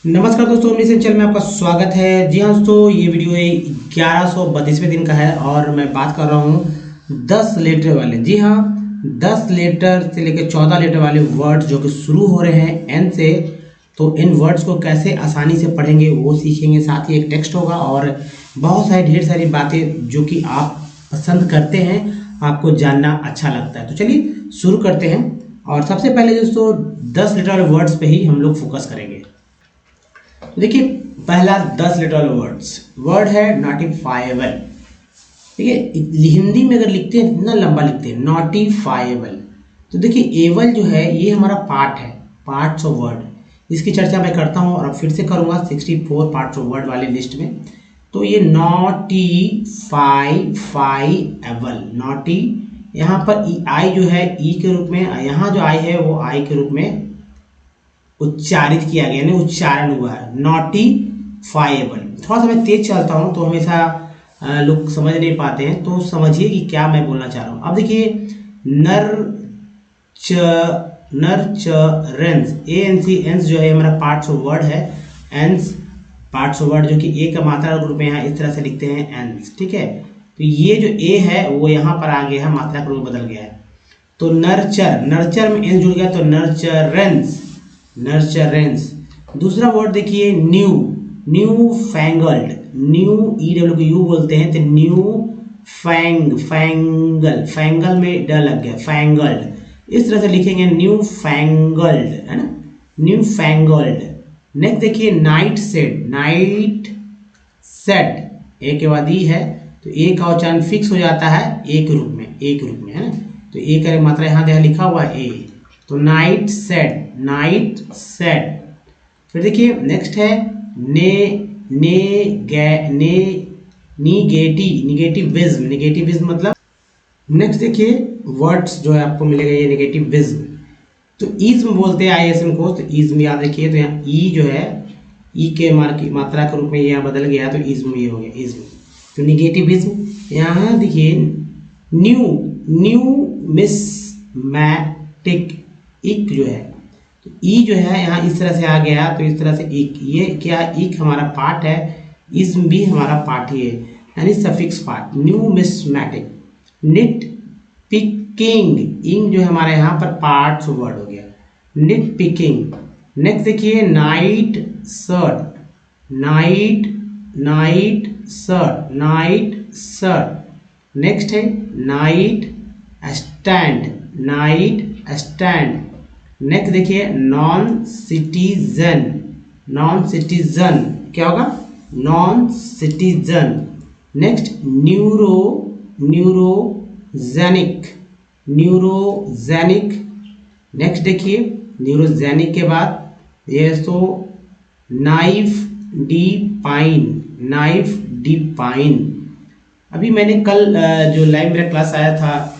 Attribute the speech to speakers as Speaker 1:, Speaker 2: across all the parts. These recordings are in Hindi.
Speaker 1: नमस्कार दोस्तों, मिशन चैनल में आपका स्वागत है। जी हाँ दोस्तों, ये वीडियो 1132वें दिन का है और मैं बात कर रहा हूँ 10 लेटर वाले। जी हाँ, 10 लेटर से लेकर 14 लेटर वाले वर्ड्स जो कि शुरू हो रहे हैं एन से। तो इन वर्ड्स को कैसे आसानी से पढ़ेंगे वो सीखेंगे। साथ ही एक टेक्स्ट होगा और बहुत सारी ढेर सारी बातें जो कि आप पसंद करते हैं, आपको जानना अच्छा लगता है। तो चलिए शुरू करते हैं। और सबसे पहले दोस्तों 10 लेटर वाले वर्ड्स पे ही हम लोग फोकस करेंगे। देखिए, पहला 10 लेटर वर्ड है नोटिफाइबल। ठीक है, हिंदी में अगर लिखते हैं इतना लंबा लिखते हैं नोटिफाइबल। तो देखिए, एबल जो है ये हमारा पार्ट है, पार्ट्स ऑफ वर्ड। इसकी चर्चा मैं करता हूँ और फिर से करूँगा 64 पार्ट्स ऑफ वर्ड वाली लिस्ट में। तो ये नोटिफाइबल, नोटी यहाँ पर आई जो है ई के रूप में, यहाँ जो आई है वो आई के रूप में उच्चारित किया गया, यानी उच्चारण हुआ है नोटिफाइबल। थोड़ा सा मैं तेज चलता हूं तो हमेशा लोग समझ नहीं पाते हैं, तो समझिए कि क्या मैं बोलना चाह रहा हूं। अब देखिए, नर्चरेंस, एंस जो है हमारा पार्ट्स ऑफ वर्ड है। एंस पार्ट्स ऑफ वर्ड जो कि ए का मात्रा रूप में यहाँ इस तरह से लिखते हैं एंस। ठीक है, तो ये जो ए है वो यहाँ पर आ गया है, मात्रा का रूप बदल गया है। तो नर्चर में एंस जुड़ गया तो नर्चरेंस। दूसरा वर्ड देखिए न्यू फैंगल्ड, न्यू यू बोलते हैं तो न्यू फैंगल में ड लग गया, फैंगल्ड। इस तरह से लिखेंगे न्यू फैंगल्ड, है ना, न्यू फैंगल्ड। नेक्स्ट देखिए नाइट सेट, ए के बाद ई है तो ए का उच्चारण फिक्स हो जाता है एक रूप में, है ना। तो ए का मात्रा यहाँ लिखा हुआ है ए, तो नाइट सेट। फिर देखिए नेक्स्ट है निगेटिविज्म मतलब। नेक्स्ट देखिए वर्ड्स जो है आपको मिलेगा ये निगेटिविज्म। तो इज्म बोलते हैं आईएसएम को, तो इज्म याद रखिए। तो यहाँ ई जो है ई के मात्रा के रूप में यहाँ बदल गया तो इज्म ये हो गया, इज्म। तो निगेटिविज्म। यहाँ देखिए न्यूमिस्मैटिक, इक जो है तो ई जो है यहाँ इस तरह से आ गया, तो इस तरह से इक, ये क्या, इक हमारा पार्ट है, इज्म भी हमारा पार्ट ही है, यानी suffix part. Numismatic. Nit picking, ing जो है हमारे यहाँ पर पार्ट्स वर्ड हो गया, निट पिकिंग। नेक्स्ट देखिए नाइट सर्ट। नेक्स्ट है नाइट स्टैंड। नेक्स्ट देखिए नॉन सिटीजन, क्या होगा, non citizen. Next neurogenic. Next देखिए न्यूरोजेनिक के बाद ये तो नाइफ डिपाइन। अभी मैंने कल जो लाइव मेरा क्लास आया था,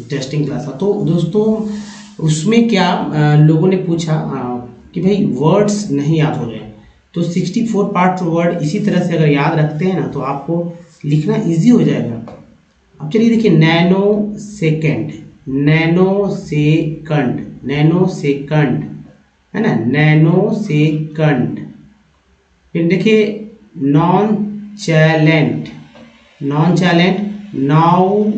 Speaker 1: टेस्टिंग क्लास था, तो दोस्तों उसमें क्या लोगों ने पूछा कि भाई वर्ड्स नहीं याद हो रहे हैं। तो 64 पार्ट्स वर्ड इसी तरह से अगर याद रखते हैं ना तो आपको लिखना इजी हो जाएगा। अब चलिए देखिए नैनो सेकंड, है ना, नैनो सेकंड। फिर देखिए नॉन चैलेंट,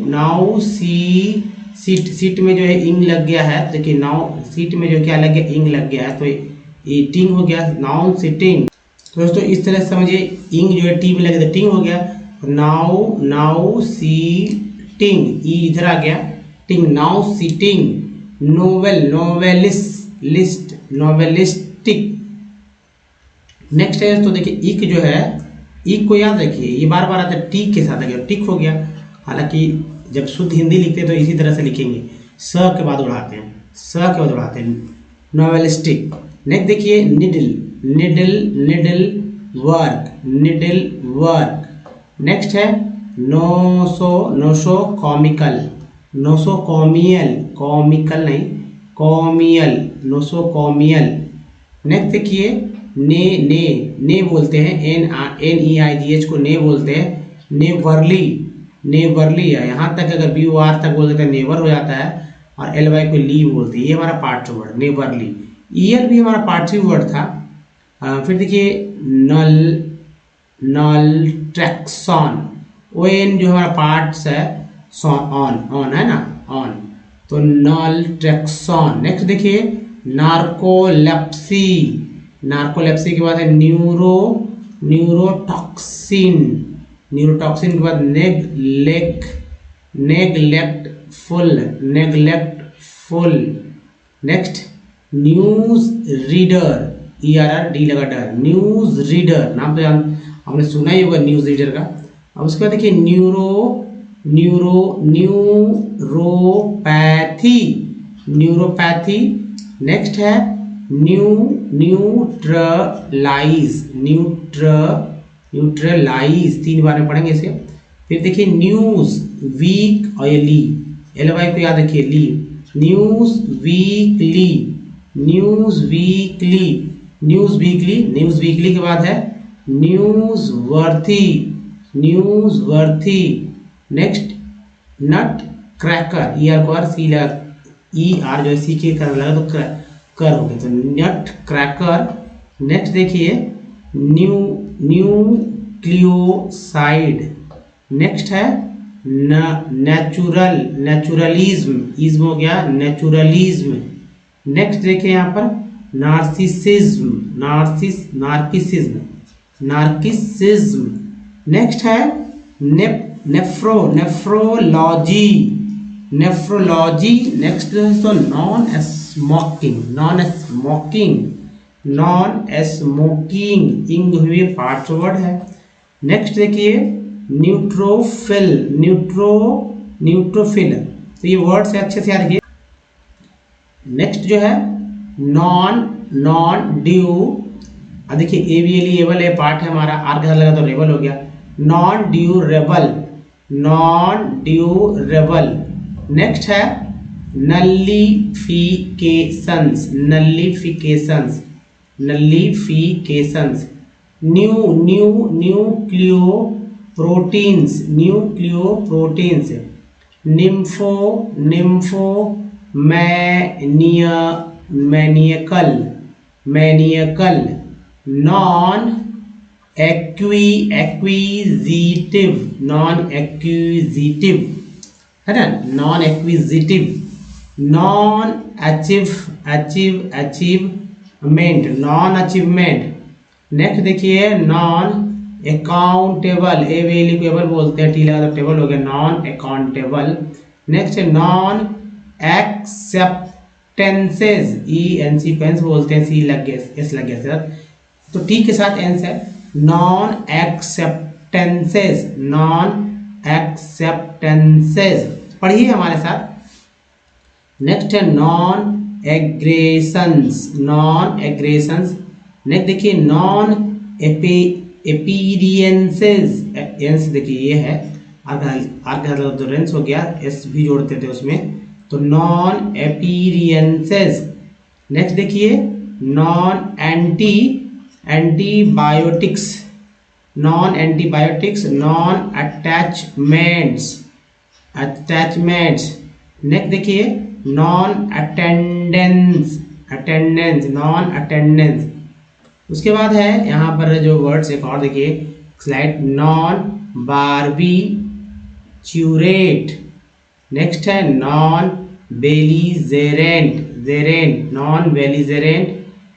Speaker 1: नाउ सीट में जो है इंग लग गया है। देखिए नाउ सीट में जो क्या लग गया, इंग लग गया है, तो ईटिंग हो गया, नाउ सिटिंग। तो दोस्तों इस तरह से समझिए, इंग जो है टी में लगे तो टिंग हो गया, नाउ सीटिंग, ई इधर आ गया, टिंग, नाउ सीटिंग। नोवेलिस्टिक। नेक्स्ट है तो देखिए इक जो है, इक को याद रखिए, ये बार बार आता है, टिक के साथ आ गया, टिक हो गया। हालांकि जब शुद्ध हिंदी लिखते हैं तो इसी तरह से लिखेंगे, स के बाद उड़ाते हैं, नोवेलिस्टिक। नेक्स्ट देखिए निडल वर्क। नेक्स्ट है नोसोकॉमियल। नेक्स्ट देखिए ने बोलते हैं, NEIGH को ने बोलते हैं, नेवरली है, यहाँ तक अगर BOR तक बोल देते हैं नेवर हो जाता है, और LY को ली बोलते हैं। ये हमारा पार्ट वर्ड नेवरली। ईयर भी हमारा पार्ट वर्ड था, फिर देखिए नलट्रेक्सॉन, ओ एन जो हमारा पार्ट्स है, ऑन है ना, ऑन, तो नलट्रेक्सॉन। नेक्स्ट देखिए नार्कोलेप्सी, नार्कोलेप्सी के बाद है न्यूरोटॉक्सिन, न्यूरोटॉक्सिन के बाद नेग्लेक्टफुल। नेक्स्ट न्यूज रीडर, ERR लगा डर, न्यूज रीडर नाम तो हमने सुना ही होगा न्यूज रीडर का। अब उसके बाद देखिए न्यूरोपैथी। नेक्स्ट है न्यूट्रलाइज, 3 बार में पढ़ेंगे इसे। फिर देखिए न्यूज वीक, और ये LY को याद रखिए, न्यूज वीकली के बाद है न्यूज़वर्थी। नेक्स्ट नट क्रैकर, ER जो है सी के कर लगा तो कर हो गया, तो नट क्रैकर। नेक्स्ट देखिए न्यूक्लियोसाइड। नेक्स्ट है नेचुरलिज्म हो गया, नेचुरलिज्म। नेक्स्ट देखिए यहाँ पर नार्किसिज्म। नेक्स्ट है नेफ्रोलॉजी। नेक्स्ट तो नॉन स्मोकिंग, इंग हुई पार्ट्स वर्ड है। नेक्स्ट देखिए न्यूट्रोफिल, तो ये वर्ड से अच्छे से याद रखिए। नेक्स्ट जो है नॉन ड्यू, देखिए एबल ए पार्ट है हमारा, आर के साथ लगा तो रेबल हो गया, नॉन ड्यूरेबल। नेक्स्ट है नलिफिकेशंस। न्यूक्लियोप्रोटीन्स। मैनियकल। नॉन एक्विजिटिव है ना, नॉन अचीवमेंट। नेक्स्ट देखिए नॉन अकाउंटेबल, एबल बोलते हैं, टी लगा तो टेबल हो गया, नॉन अकाउंटेबल। नेक्स्ट है नॉन एक्सेप्टेंसेस, ENC पेंस बोलते हैं, सी लग गया, एस लग गया सर, तो टी के साथ एंस है, नॉन एक्सेप्टेंसेस। पढ़िए हमारे साथ। नेक्स्ट है नॉन एग्रेशंस। नेक्स्ट देखिए नॉन एपीरियंसेस, देखिए ये है रेंस हो गया, एस भी जोड़ते थे उसमें, तो नॉन एपीरियंसेस। नेक्स्ट देखिए non antibiotics, non attachments. Next देखिए नॉन अटेंडेंस। उसके बाद है यहाँ पर जो वर्ड्स एक और देखिए स्लाइड, नॉन बार्बिचुरेट। नेक्स्ट है नॉन बेलिजेरेंट।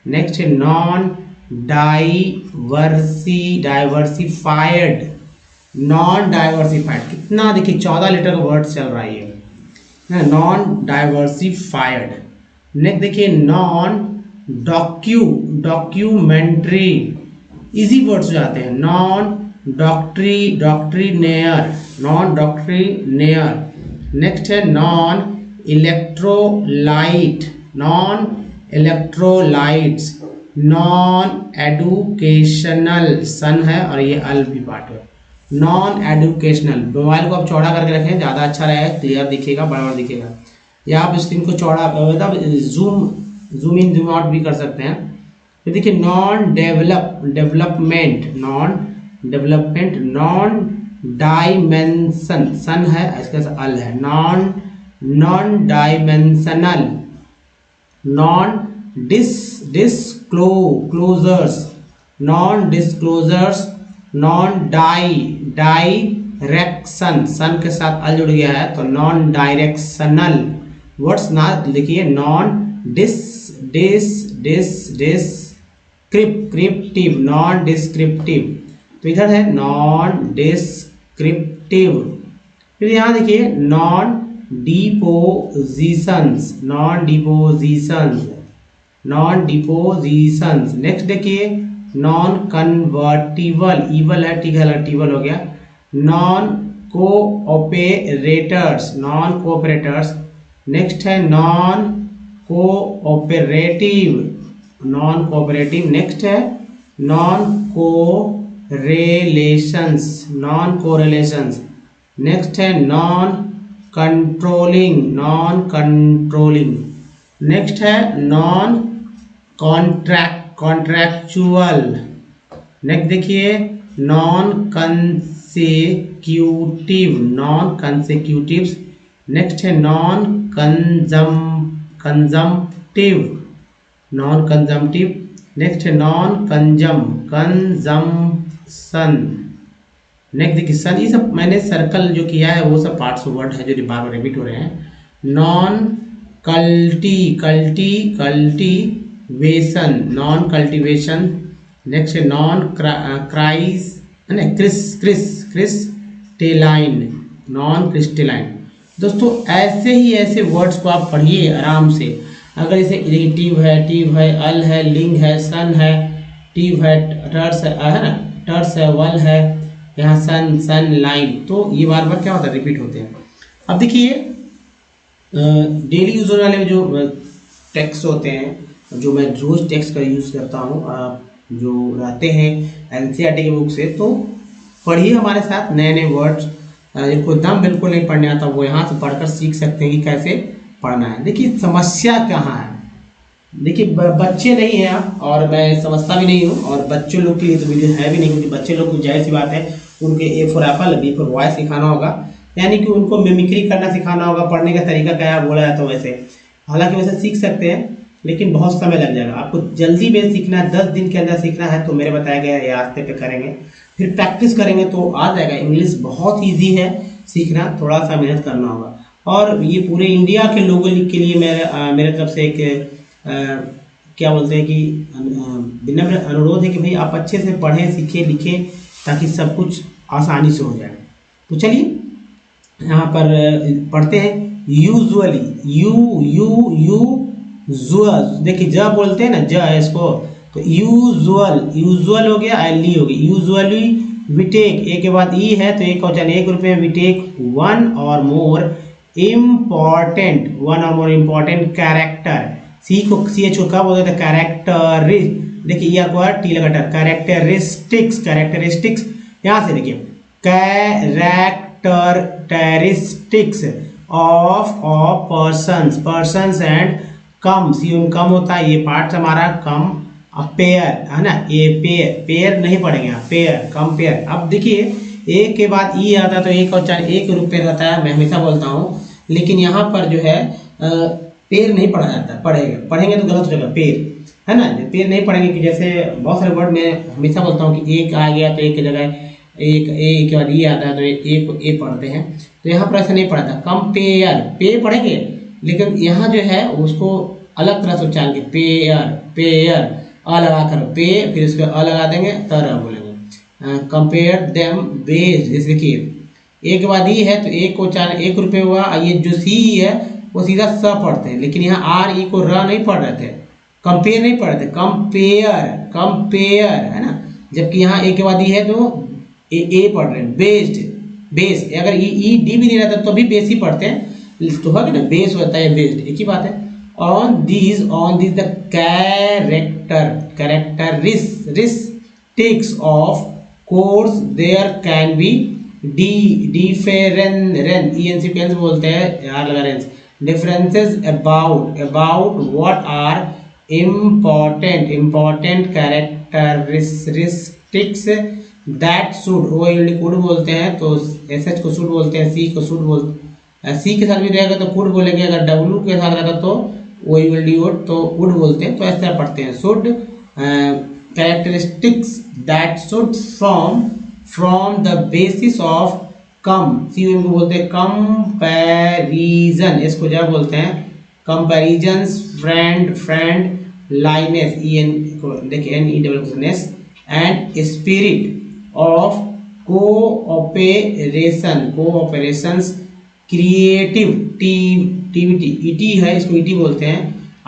Speaker 1: नेक्स्ट है नॉन डाइवर्सिफाइड। कितना देखिए 14 लीटर का वर्ड चल रहा है, नॉन डाइवर्सिफाइड। नेक्स्ट देखिए नॉन डॉक्यूमेंट्री, इजी वर्ड्स हो जाते हैं, नॉन डॉक्ट्रिनेयर। नेक्स्ट है नॉन इलेक्ट्रोलाइट्स। नॉन एडुकेशनल, सन है और ये अल भी पार्ट है, नॉन एडुकेशनल। मोबाइल को आप चौड़ा करके रखें, ज़्यादा अच्छा रहेगा, क्लियर दिखेगा, बड़ा दिखेगा, या आप स्क्रीन को चौड़ा जूम इन जूम आउट भी कर सकते हैं। फिर देखिए नॉन डेवलपमेंट। नॉन डायमेंशन, सन है इसके साथ अल है, non dimensional. Non disclosures, non disclosures, non direction, सन के साथ अल जुड़ गया है तो नॉन डायरेक्शनल वर्ड्स ना लिखिए, नॉन डिस्क्रिप्टिव, नॉन डिस्क्रिप्टिव, तो इधर है नॉन डिस्क्रिप्टिव। फिर यहाँ देखिए non depositions, non depositions, non depositions. Next देखिए नॉन कन्वर्टिबल, इवल है ठीक है, टिबल हो गया। Non cooperators, non cooperators. Next है non cooperative, non cooperative. Next है non correlations, non correlations. Next है non controlling, non controlling. Next है नॉन कॉन्ट्रैक्चुअल। नेक्स्ट देखिए non consecutive, non consecutive. Next है non consumptive, non consumptive. Next है नॉन कंजम्पशन। नेक्स्ट देखिए सन, ये सब मैंने सर्कल जो किया है वो सब पार्ट्स ऑफ वर्ड है जो बार बार रिपीट हो रहे हैं। Non cultivation, non cultivation. Next है नॉन क्रिस्टेलाइन, नॉन क्रिस्टेलाइन। दोस्तों ऐसे ही ऐसे वर्ड्स को आप पढ़िए आराम से। अगर इसे टिव है, अल है, लिंग है, सन है, टिव है, टर्स है ना, टर्स है, वल है, यहाँ सन लाइन, तो ये बार बार क्या होता है रिपीट होते हैं। अब देखिए डेली यूज होने वाले जो टेक्स्ट होते हैं, जो मैं रोज टेक्स्ट का यूज़ करता हूँ, जो रहते हैं एनसीईआरटी की बुक से, तो पढ़िए हमारे साथ नए नए वर्ड्स। जिनको एकदम बिल्कुल नहीं पढ़ने आता वो यहाँ से पढ़कर सीख सकते हैं कि कैसे पढ़ना है। देखिए समस्या कहाँ है, देखिए बच्चे नहीं हैं आप, और मैं समझता भी नहीं हूँ, और बच्चों लोग के लिए तो वीडियो है भी नहीं, क्योंकि बच्चे लोग को जाहिर सी बात है उनके A for apple, B for boy सिखाना होगा, यानी कि उनको मिमिक्री करना सिखाना होगा, पढ़ने का तरीका क्या है बोला जाता है वैसे। हालांकि वैसे सीख सकते हैं लेकिन बहुत समय लग जाएगा। आपको जल्दी में सीखना है, 10 दिन के अंदर सीखना है, तो मेरे बताए गए रास्ते पे करेंगे, फिर प्रैक्टिस करेंगे तो आ जाएगा। इंग्लिश बहुत ईजी है सीखना, थोड़ा सा मेहनत करना होगा। और ये पूरे इंडिया के लोगों के लिए मेरे तरफ से एक क्या बोलते हैं कि विनम्र अनुरोध है कि भाई आप अच्छे से पढ़ें, सीखें, लिखें, ताकि सब कुछ आसानी से हो जाए। तो चलिए यहाँ पर पढ़ते हैं। यूजुअली, देखिए ज बोलते हैं ना, ज है इसको, तो यूजुअल हो गया, एली हो गई। यूजुअली वी टेक, ए के बाद ई है तो एक क्वेश्चन, 1 रुपये में वी टेक वन और more important character. C H को क्या बोलते थे, कैरेक्टर। देखिए ई को टी लगा, कैरेक्टरिस्टिक्स। यहाँ से देखिए characteristics of persons and come, सी कम होता है, ये पार्ट हमारा कम। पेयर है ना, ये पेयर नहीं पढ़ेंगे आप, पेयर, कंपेयर। अब देखिए एक के बाद ई आता है तो एक और 1 रुपये रहता है, मैं हमेशा बोलता हूँ, लेकिन यहाँ पर जो है पेयर नहीं पढ़ा जाता, पढ़ेंगे तो गलत हो जाएगा, पेयर है ना, पेयर नहीं पढ़ेंगे। कि जैसे बहुत सारे वर्ड में हमेशा बोलता हूँ कि एक आ गया तो एक की जगह एक, ए के बाद ई आता है तो ए पढ़ते हैं, तो यहाँ पर ऐसा नहीं पढ़ा था। कंपेयर, पे पढ़ेंगे, लेकिन यहाँ जो है उसको अलग तरह से उच्चारण के, पेयर अ लगा कर पे, फिर इसको अ लगा देंगे, तरह बोलेंगे। कंपेयर देम बेस्ड, जैसे देखिए एक के बाद ई है तो एक को उच्चारण 1 रुपये हुआ। ये जो सी है वो सीधा स पढ़ते हैं, लेकिन यहाँ आर ई को र नहीं पढ़ रहे थे, कंपेयर नहीं पढ़ रहे थे, कंपेयर है ना। जबकि यहाँ एक के बाद ई है तो ए पढ़ रहे हैं। बेस्ड, अगर ई डी भी नहीं रहता तो भी बेस ही पढ़ते हैं, तो है ना, बेस होता है बेस्ड, एक ही बात है। On these the characteristics of course there can be difference बोलते हैं यार, लगा रेंस, differences about what are important characteristics that should, oh could बोलते हैं तो एस एच को शुड बोलते हैं, सी को शुड बोलते हैं, सी के साथ भी रहेगा तो कुड बोलेंगे, अगर डब्ल्यू के साथ रहता तो ओ तो वुड बोलते हैं। तो इस तरह पढ़ते हैं, should characteristics that should from the basis of COM को बोलते हैं कंपैरिजन, इसको क्या बोलते हैं कंपैरिजन्स, फ्रेंड लाइनेस EN को देखिए NESS and spirit of cooperations creativity ET है, इसको ET बोलते हैं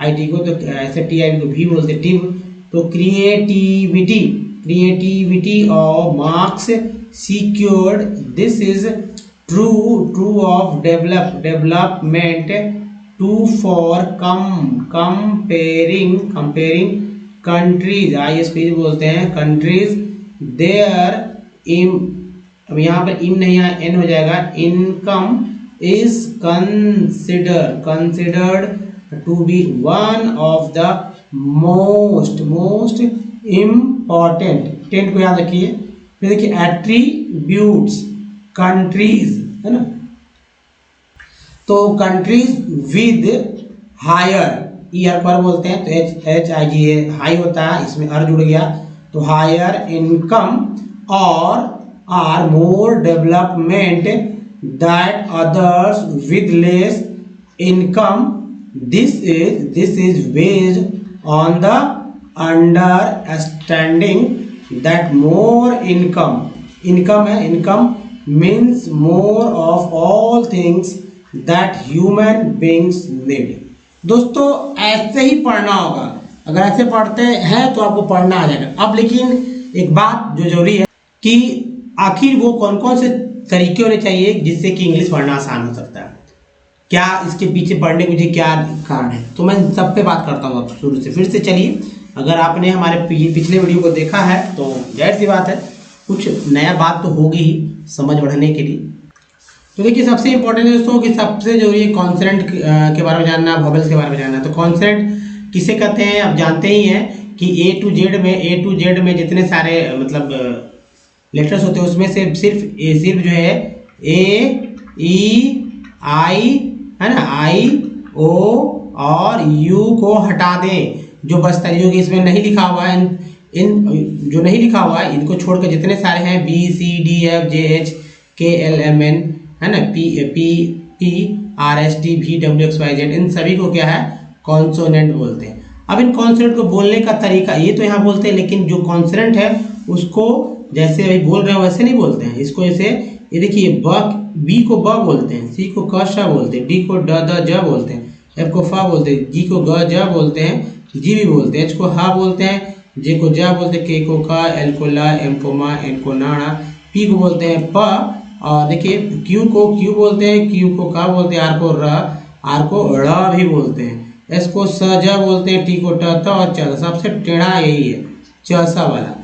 Speaker 1: IT को, तो ऐसे TI को भी बोलते हैं टिव, तो creativity of marks secured. This is true of development to for comparing countries, ISP बोलते हैं countries their अब यहाँ पर इम नहीं है n हो जाएगा, income is considered to be one of the most important, tent को याद रखिए। फिर देखिए एट्रीब्यूट्स कंट्रीज है ना, तो कंट्रीज विद हायर ईयर पर बोलते हैं, तो HIGA हाई होता है, इसमें अर जुड़ गया, तो हायर इनकम और are more development that others with less income, this is based on the understanding that more income means more of all things that human beings need। दोस्तों ऐसे ही पढ़ना होगा, अगर ऐसे पढ़ते हैं तो आपको पढ़ना आ जाएगा। अब लेकिन एक बात जो जरूरी है कि आखिर वो कौन कौन से तरीके होने चाहिए जिससे कि इंग्लिश पढ़ना आसान हो सकता है, क्या इसके पीछे पढ़ने के मुझे क्या कारण है, तो मैं सब पे बात करता हूँ शुरू से। फिर से चलिए, अगर आपने हमारे पिछले वीडियो को देखा है तो जाहिर सी बात है कुछ नया बात तो होगी ही समझ बढ़ने के लिए। तो देखिए सबसे इंपॉर्टेंट है दोस्तों कि सबसे जरूरी है कॉन्सोनेंट के बारे में जानना, वोवेल्स के बारे में जानना। तो कॉन्सोनेंट किसे कहते हैं आप जानते ही हैं कि A to Z में जितने सारे मतलब लेटर्स होते हैं उसमें से सिर्फ जो है A E I है ना, I O और U को हटा दें, जो बचता है, जो कि इसमें नहीं लिखा हुआ है, इन जो नहीं लिखा हुआ है इनको छोड़कर जितने सारे हैं B C D F G H K L M N है ना, P R S T V W X Y Z, इन सभी को क्या है कॉन्सोनेंट बोलते हैं। अब इन कॉन्सोनेंट को बोलने का तरीका ये तो यहाँ बोलते हैं, लेकिन जो कॉन्सोनेंट है उसको जैसे अभी बोल रहे हैं वैसे नहीं बोलते हैं। इसको जैसे ये देखिए B को ब बोलते हैं, C को क श बोलते हैं, D को ड द ज बोलते हैं, F को फ बोलते हैं, G को ग ज बोलते हैं, G भी बोलते हैं, H को हा बोलते हैं, J को जा बोलते हैं, K को का, L को ला, M को मा, N को नाणा, P को बोलते हैं प, और देखिए Q को Q बोलते हैं, Q को का बोलते हैं, R को र, R को ड़ भी बोलते हैं, S को स ज बोलते हैं, T को ट त और च। सबसे टेढ़ा यही है च स वाला,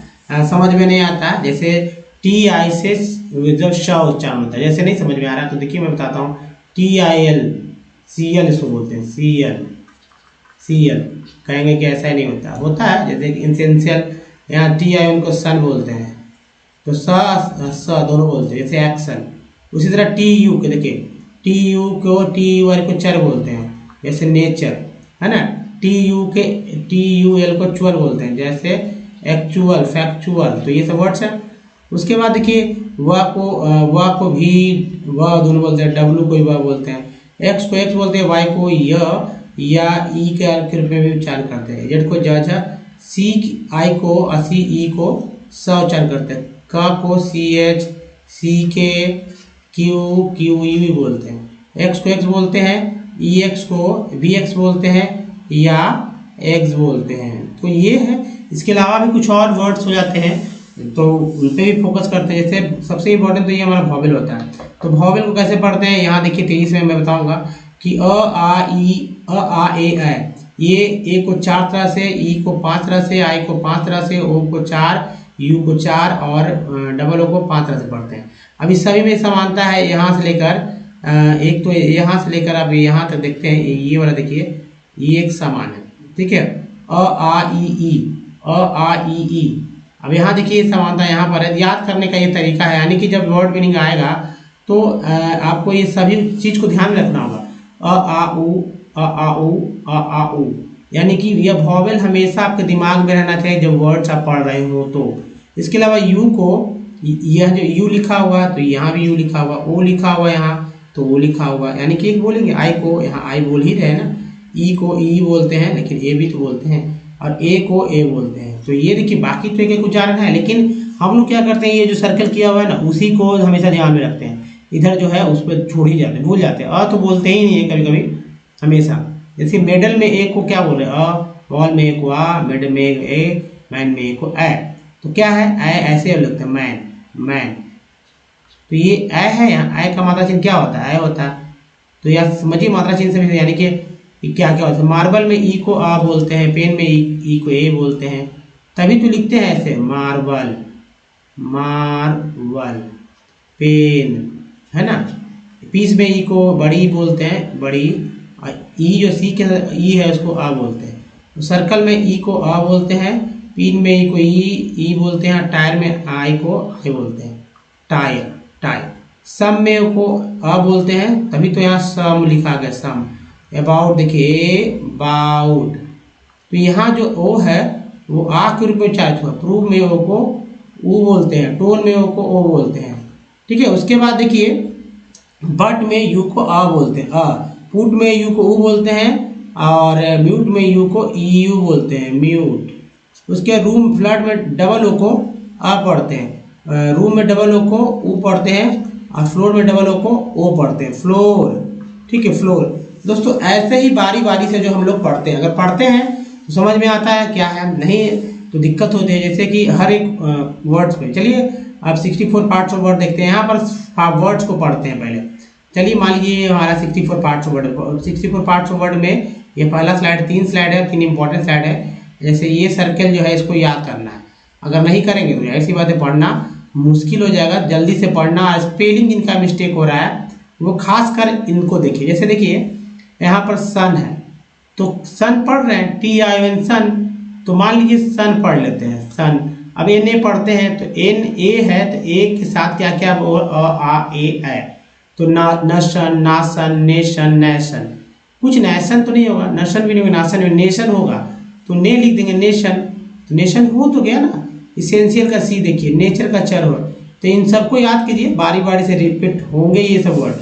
Speaker 1: समझ में नहीं आता जैसे TI से जब श उच्चारण होता है, जैसे नहीं समझ में आ रहा तो देखिए मैं बताता हूँ, TIL CL इसको बोलते हैं, CL कहेंगे कि ऐसा ही नहीं होता है, जैसे इसेंशियल यहाँ TI उनको सन बोलते हैं, तो स दोनों बोलते हैं, जैसे एक्शन। उसी तरह TU के देखिए TU को चर बोलते हैं, जैसे नेचर है ना, TUL को चुअल बोलते हैं, जैसे एक्चुअल, फैक्चुअल, तो ये सब वर्ड्स हैं। उसके बाद देखिए व को भी दोनों बोलते हैं, W को भी व बोलते हैं, X को X बोलते हैं, Y को या E के रूप में भी उच्चारण करते हैं, Z को ज, C I को असी E को स उच्चारण करते हैं, K को CH, CK QE भी बोलते हैं, X को X बोलते हैं, EX को VX बोलते हैं या X बोलते हैं। तो ये है, इसके अलावा भी कुछ और वर्ड्स हो जाते हैं तो उन पे भी फोकस करते हैं। जैसे सबसे इम्पोर्टेंट तो ये हमारा वॉवेल होता है, तो वॉवेल को कैसे पढ़ते हैं यहाँ देखिए तेजी से मैं बताऊंगा कि अ आ ए ऐ, ये ए को 4 तरह से, ई को 5 तरह से, आई को 5 तरह से, ओ को 4, यू को 4 और डबल ओ को 5 तरह से पढ़ते हैं। अब इस सभी में समानता है, यहाँ से लेकर एक तो यहाँ से लेकर अब यहाँ तक देखते हैं, ये वाला देखिए ये एक समान है, ठीक है, अ आ ई ई। अब यहाँ देखिए समानता यहाँ पर है, याद करने का ये तरीका है, यानी कि जब वर्ड मीनिंग आएगा तो आपको ये सभी चीज को ध्यान में रखना होगा, अ आ उ यानी कि यह वॉवेल हमेशा आपके दिमाग में रहना चाहिए जब वर्ड्स आप पढ़ रहे हो तो। इसके अलावा यू को, यह जो यू लिखा हुआ तो यहाँ भी यू लिखा हुआ, ओ लिखा हुआ यहाँ तो ओ लिखा हुआ, यानी कि एक बोलेंगे आई को, यहाँ आई बोल ही रहे ना, ई को ई बोलते हैं लेकिन ए भी तो बोलते हैं, और ए को ए बोलते हैं। तो ये देखिए बाकी तो एक उच्चारण है, लेकिन हम लोग क्या करते हैं, ये जो सर्कल किया हुआ है ना उसी को हमेशा ध्यान में रखते हैं, इधर जो है उस पर छोड़ ही जाते हैं, भूल जाते हैं। अ तो बोलते ही नहीं है कभी कभी हमेशा। जैसे मेडल में ए को क्या बोल रहे हैं, अ, बॉल में ए को आ, मेडल में ए, मैन में ए को ए, तो क्या है ए ऐसे लगता है मैन, मैन। तो ये ए है, यहाँ ए का मात्रा चिन्ह क्या होता है, ए होता है। तो यह समझिए मात्रा चिन्ह से, यानी कि क्या क्या होता है। मार्बल में ई को आ बोलते हैं, पेन में ई को ए बोलते हैं, तभी तो लिखते हैं ऐसे मार्बल, मार्बल, पेन, है ना। पीस में ई को बड़ी बोलते हैं, बड़ी, और ई जो सी के ई है उसको आ बोलते हैं। तो सर्कल में ई को आ बोलते हैं, पिन में ई को ई बोलते हैं, टायर में आई को आई बोलते हैं, टायर, टायर। सम में को आ बोलते हैं, तभी तो यहाँ सम लिखा गया, सम। अबाउट देखिए बाउट, तो यहाँ जो ओ है वो आ के रूप में उच्चारित हुआ। प्रूव में ओ को ऊ बोलते हैं, टोन में ओ को ओ बोलते हैं, ठीक है। उसके बाद देखिए बट में यू को आ बोलते हैं, अ। पुट में यू को ऊ बोलते हैं, और म्यूट में यू को ई यू बोलते हैं, म्यूट। उसके रूम फ्लड में डबल ओ को आ पढ़ते हैं, रूम में डबल ओ को ऊ पढ़ते हैं, और फ्लोर में डबल ओ को ओ पढ़ते हैं, फ्लोर, ठीक है, फ्लोर। दोस्तों ऐसे ही बारी बारी से जो हम लोग पढ़ते हैं, अगर पढ़ते हैं तो समझ में आता है क्या है, नहीं तो दिक्कत होती है। जैसे कि हर एक वर्ड्स पे, चलिए अब 64 पार्ट्स ऑफ वर्ड देखते हैं। यहाँ पर वर्ड्स को पढ़ते हैं पहले। चलिए मान लीजिए हमारा 64 parts of word, 64 parts of word में ये पहला स्लाइड, 3 स्लाइड है, 3 इंपॉर्टेंट स्लाइड है। जैसे ये सर्कल जो है इसको याद करना है, अगर नहीं करेंगे तो ऐसी बातें पढ़ना मुश्किल हो जाएगा, जल्दी से पढ़ना। स्पेलिंग जिनका मिस्टेक हो रहा है वो खास कर इनको देखिए। जैसे देखिए यहाँ पर सन है, तो सन पढ़ रहे हैं, TION सन, तो मान लीजिए सन पढ़ लेते हैं, सन। अब एन ए पढ़ते हैं तो एन ए है, तो ए के साथ क्या क्या आ ए, तो नशन, नासन, नेशन, नैशन। कुछ नैशन तो नहीं होगा, नशन भी नहीं होगा, नासन भी, नेशन होगा तो ने लिख देंगे नेशन, तो नेशन हो तो गया ना। इसेंशियल का सी देखिए, नेचर का चर वर्ड। तो इन सबको याद कीजिए, बारी बारी से रिपीट होंगे ये सब वर्ड,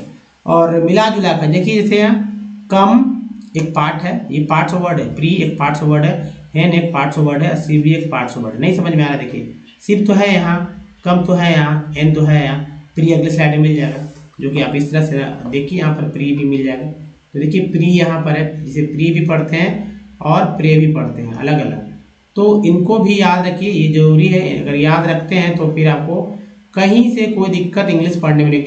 Speaker 1: और मिला जुला कर देखिए। जैसे यहाँ कम एक पार्ट है, ये पार्ट्स ऑफ वर्ड है, प्री एक पार्ट्स ऑफ वर्ड है, हैन एक पार्ट्स ऑफ वर्ड है, सी भी एक पार्ट्स ऑफ वर्ड है। नहीं समझ में आ रहा, देखिए सिर्फ तो है यहाँ, कम तो है यहाँ, एन तो है यहाँ, प्री अगले स्लाइड में मिल जाएगा, जो कि आप इस तरह से देखिए, यहाँ पर प्री भी मिल जाएगा। तो देखिए प्री यहाँ पर है, जिसे प्री भी पढ़ते हैं और प्रे भी पढ़ते हैं, अलग अलग। तो इनको भी याद रखिए, ये जरूरी है। अगर याद रखते हैं तो फिर आपको कहीं से कोई दिक्कत इंग्लिश पढ़ने में नहीं।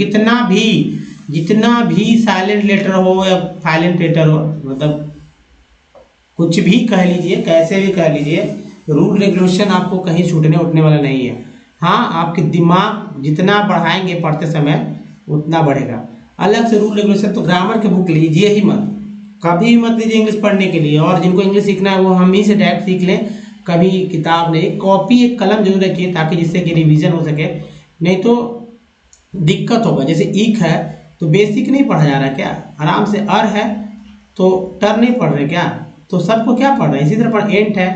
Speaker 1: जितना भी साइलेंट लेटर हो या साइलेंट लेटर हो, मतलब कुछ भी कह लीजिए, कैसे भी कह लीजिए, रूल रेगुलेशन आपको कहीं छूटने उठने वाला नहीं है। हाँ, आपके दिमाग जितना बढ़ाएंगे पढ़ते समय उतना बढ़ेगा। अलग से रूल रेगुलेशन तो ग्रामर के बुक लीजिए ही मत, कभी मत लीजिए इंग्लिश पढ़ने के लिए। और जिनको इंग्लिश सीखना है वो हम ही से डायरेक्ट सीख लें, कभी किताब नहीं। कॉपी एक कलम जरूर रखिए ताकि जिससे कि रिवीजन हो सके, नहीं तो दिक्कत होगा। जैसे ईक है तो बेसिक नहीं पढ़ा जा रहा क्या, आराम से। अर है तो टर नहीं पढ़ रहे क्या, तो सबको क्या पढ़ रहे हैं। इसी तरह पर एंट है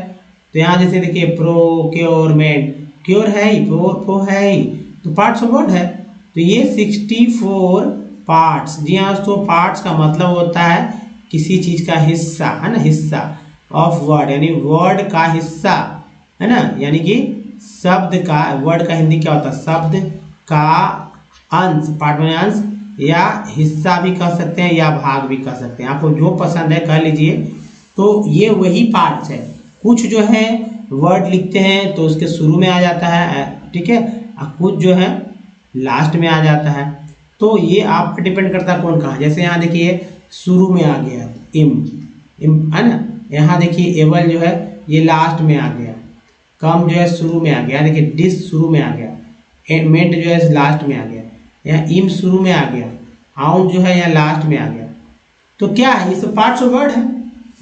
Speaker 1: तो यहाँ जैसे देखिए प्रोक्योरमेंट, क्योर है ही, प्रो है ही, तो पार्ट्स ऑफ वर्ड है। तो ये 64 पार्ट्स, जी हाँ दोस्तों, पार्ट्स का मतलब होता है किसी चीज का हिस्सा, है ना, हिस्सा ऑफ वर्ड, यानी वर्ड का हिस्सा, है ना। यानी कि शब्द का, वर्ड का हिंदी क्या होता है, शब्द का अंश, पार्ट में अंश या हिस्सा भी कह सकते हैं या भाग भी कह सकते हैं, आपको जो पसंद है कह लीजिए। तो ये वही पार्ट्स है। कुछ जो है वर्ड लिखते हैं तो उसके शुरू में आ जाता है, ठीक है, और कुछ जो है लास्ट में आ जाता है। तो ये आप पे डिपेंड करता है कौन कहाँ। जैसे यहाँ देखिए शुरू में आ गया इम, है ना। यहाँ देखिए एबल जो है ये लास्ट में आ गया, कम जो है शुरू में आ गया, देखिए डिस शुरू में आ गया, मेंट जो है लास्ट में आ गया, यहाँ इम शुरू में आ गया, आउट जो है यहाँ लास्ट में आ गया। तो क्या है, ये सब पार्ट्स ऑफ वर्ड है।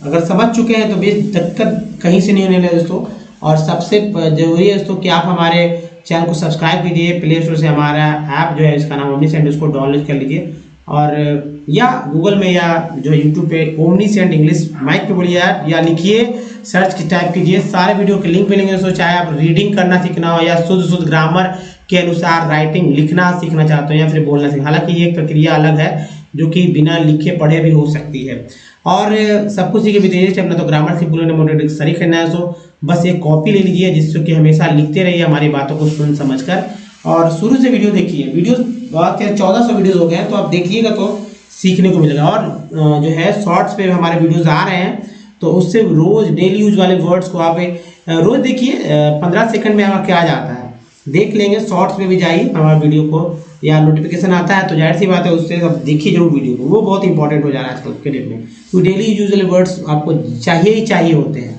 Speaker 1: अगर समझ चुके हैं तो बेस दिक्कत कहीं से नहीं होने लगे दोस्तों। और सबसे जरूरी है दोस्तों कि आप हमारे चैनल को सब्सक्राइब कीजिए, प्ले स्टोर से हमारा ऐप जो है इसका नाम ओमनी सेंड, उसको डाउनलोड कर लीजिए और या गूगल में या जो यूट्यूब पे ओमनीसेंट इंग्लिश माइक पे बोलिए या लिखिए, सर्च की टाइप कीजिए, सारे वीडियो के लिंक मिलेंगे दोस्तों। चाहे आप रीडिंग करना सीखना हो या शुद्ध ग्रामर के अनुसार राइटिंग लिखना सीखना चाहते हो या फिर बोलना सीखना, हालांकि ये एक प्रक्रिया अलग है जो कि बिना लिखे पढ़े भी हो सकती है। और सब कुछ सीखे भी तेजी से अपना तो ग्रामर से बोलने मोटिवेट सही करना है तो बस एक कॉपी ले लीजिए, जिससे कि हमेशा लिखते रहिए हमारी बातों को सुन समझ कर, और शुरू से वीडियो देखिए। वीडियो 1400 वीडियोस हो गए हैं, तो आप देखिएगा तो सीखने को मिलेगा। और जो है शॉर्ट्स पे हमारे वीडियोस आ रहे हैं, तो उससे रोज डेली यूज वाले वर्ड्स को आप रोज देखिए, 15 सेकंड में हमारा क्या जाता है देख लेंगे। शॉर्ट्स पे भी जाइए हमारे वीडियो को, या नोटिफिकेशन आता है तो जाहिर सी बात है उससे आप देखिए जरूर वीडियो को, वो बहुत इंपॉर्टेंट हो जा रहा है आजकल के डेट में। तो डेली यूज वाले वर्ड्स आपको चाहिए ही चाहिए होते हैं।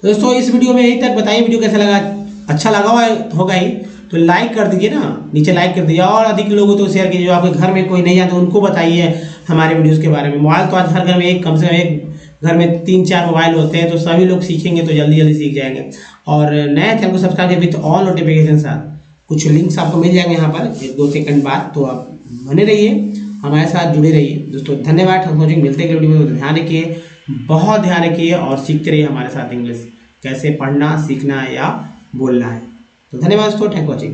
Speaker 1: तो दोस्तों इस वीडियो में यही तक, बताइए वीडियो कैसा लगा, अच्छा लगा होगा ही तो लाइक कर दीजिए ना, नीचे लाइक कर दीजिए, और अधिक लोगों तो शेयर कीजिए। जो आपके घर में कोई नहीं आता उनको बताइए हमारे वीडियोस के बारे में। मोबाइल तो आज हर घर में एक, कम से कम एक घर में 3-4 मोबाइल होते हैं, तो सभी लोग सीखेंगे तो जल्दी जल्दी सीख जाएंगे। और नए चैनल को सब्सक्राइब विथ ऑल नोटिफिकेशन साथ, कुछ लिंक्स आपको मिल जाएंगे यहाँ पर 1-2 सेकंड बाद, तो आप बने रहिए हमारे साथ, जुड़े रहिए दोस्तों। धन्यवाद, हम मिलते हैं वीडियो में। ध्यान रखिए, बहुत ध्यान रखिए और सीखते रहिए हमारे साथ इंग्लिश कैसे पढ़ना सीखना या बोलना है। तो धन्यवाद दोस्तों, थैंक वॉचिंग।